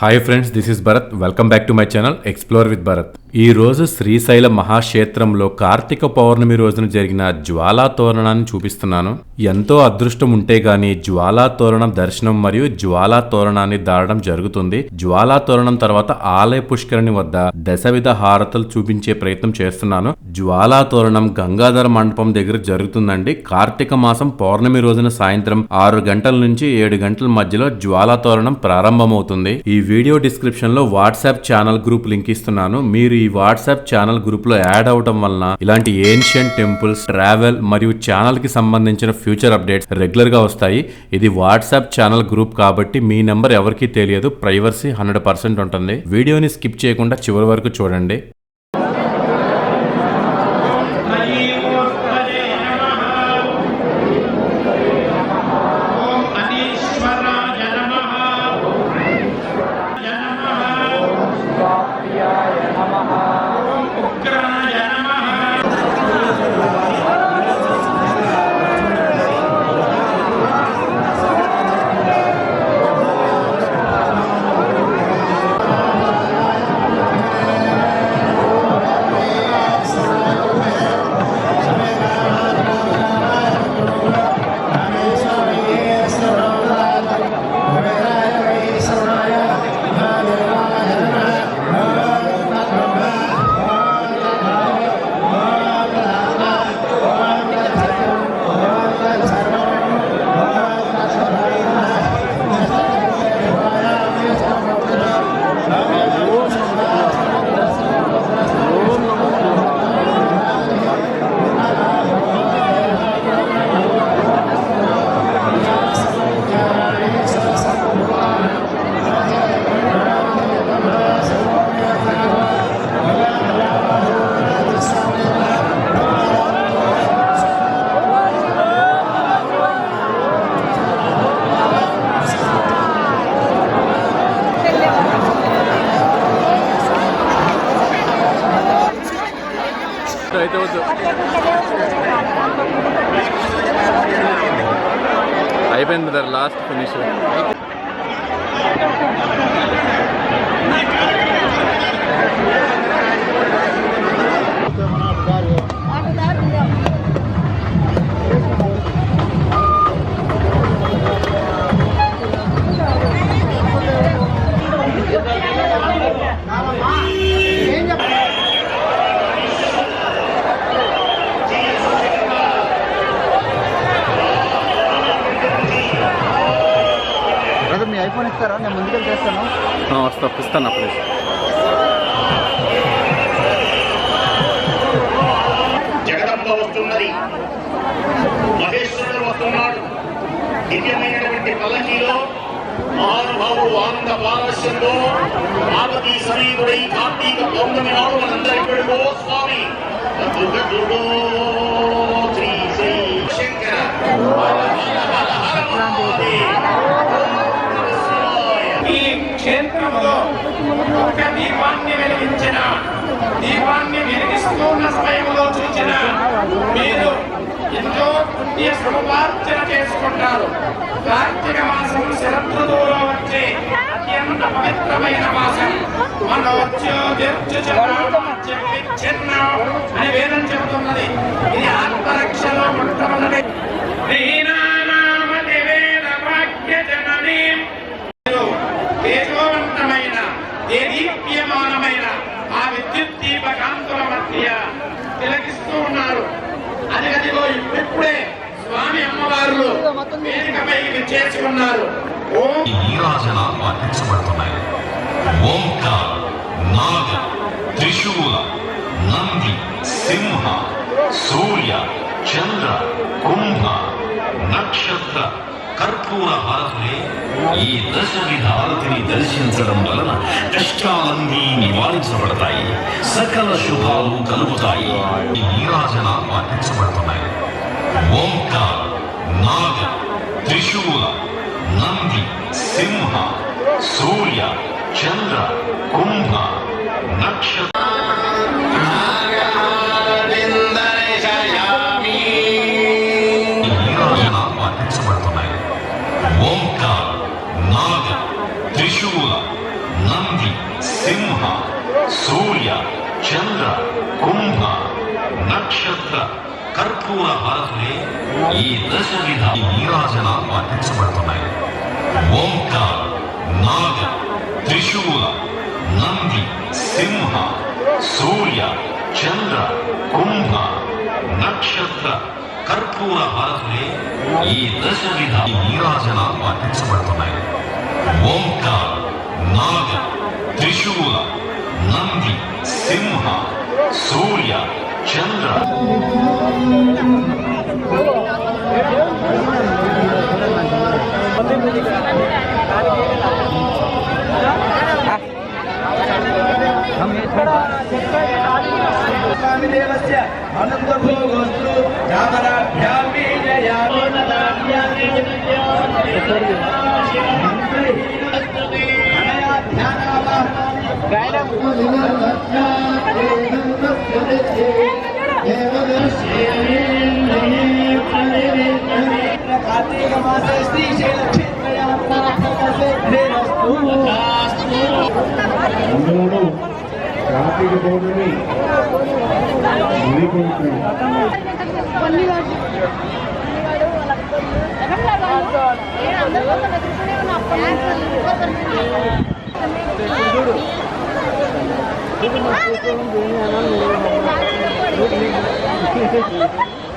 Hi friends, this is Bharat. Welcome back to my channel explore with Bharat. ఈ రోజు శ్రీశైల మహాక్షేత్రంలో కార్తీక పౌర్ణమి రోజున జరిగిన జ్వాలా తోరణాన్ని చూపిస్తున్నాను. ఎంతో అదృష్టం ఉంటే గాని జ్వాలా తోరణం దర్శనం మరియు జ్వాలా తోరణాన్ని దాటడం జరుగుతుంది. జ్వాలా తోరణం తర్వాత ఆలయ పుష్కరిణి వద్ద దశవిధ హారతలు చూపించే ప్రయత్నం చేస్తున్నాను. జ్వాలా తోరణం గంగాధర మండపం దగ్గర జరుగుతుందండి. కార్తీక మాసం పౌర్ణమి రోజున సాయంత్రం 6 గంటల నుంచి 7 గంటల మధ్యలో జ్వాలా తోరణం ప్రారంభమవుతుంది. ఈ వీడియో డిస్క్రిప్షన్ లో వాట్సాప్ ఛానల్ గ్రూప్ లింక్ ఇస్తున్నాను. మీరు ఈ వాట్సాప్ ఛానల్ గ్రూప్ లో యాడ్ అవడం వలన ఇలాంటి ఏన్షియంట్ టెంపుల్స్, ట్రావెల్ మరియు ఛానల్ కి సంబంధించిన ఫ్యూచర్ అప్డేట్స్ రెగ్యులర్ గా వస్తాయి. ఇది వాట్సాప్ ఛానల్ గ్రూప్ కాబట్టి మీ నెంబర్ ఎవరికీ తెలియదు. ప్రైవసీ 100% ఉంటుంది. వీడియోని స్కిప్ చేయకుండా చివరి వరకు చూడండి. అయిపోయింది లాస్ట్ ఫినిష్. మీ ఐఫోన్ ఇస్తారా? నేను ముందుకెళ్ళి చేస్తాను. ఇస్తాను అప్పుడు. జగదంబ వస్తున్నది, మహేశ్వరుడు వస్తున్నాడు. దివ్యమైనటువంటి పల్లకీలో మహానుభావుడు ఆనంద పారవశ్యంలో పార్వతీ సమీపుడై కార్తీక పౌర్ణమి నాడు మనందరి పెడుకో స్వామి శ్రీ శంకర ఈ క్షేత్రంలో ఒక దీపాన్ని వెలిగించిన, దీపాన్ని వెలిగిస్తున్న సమయంలో చూసిన మీరు ఎంతో పుణ్య సముపార్జన చేసుకుంటారు. కార్తీక మాసం శరదృతువులో వచ్చే అత్యంత పవిత్రమైన మాసం. చిన్న అని వేదం చెబుతున్నది. ఇది ఆత్మరక్షలో మొట్టమొదటి తేజోవంతమైన దేదీప్యమానమైన ఆ విద్యుత్ దీప కాంతుల మధ్య తిలకిస్తూ ఉన్నారు. అదిగదిగో ఇప్పుడే స్వామి అమ్మవారు వేదికపైకి చేర్చి ఉన్నారు. నీరాజనాలు అర్పించబడుతున్నాయి. ఓంకార, నాగ, త్రిశూల, నంది, సింహ, సూర్య, చంద్ర, కుంభ, నక్షత్ర, కర్పూర హారతులే ఈ దశవిధ హారతిని దర్శించడం వలన కష్టాలన్నీ నివారించబడతాయి, సకల శుభాలు కలుగుతాయి. ఈ నీరాజనాలు అర్పించబడుతున్నాయి. ఓంకార, నాగ, త్రిశూల, నంది, సింహ, సూర్య, చంద్ర, కుంభ, నక్షత్ర ఓంకార, నాగ, త్రిశూల, సింహ సూర్య చంద్ర కుంభ నక్షత్ర కర్పూర హారతులే ఈ దశ విధ నీరాజనాలు అర్పించబడుతున్నాయి. ఓంకార నాగ త్రిశూల నంది సింహ సూర్య చంద్ర కుంభ నక్షత్ర కర్పూర హారతులే ఈ దశ విధ నీరాజనాలు అర్పించబడుతున్నాయి. ఓంకార నాగ త్రిశూల నంది సింహ సూర్య చంద్ర స్వామిదేవస్య అనంతభోగోస్తు రామరాభ్యాం కార్తీక మాసే శ్రీశైల అందులోనూ కార్తీక పౌర్ణమి Thank you.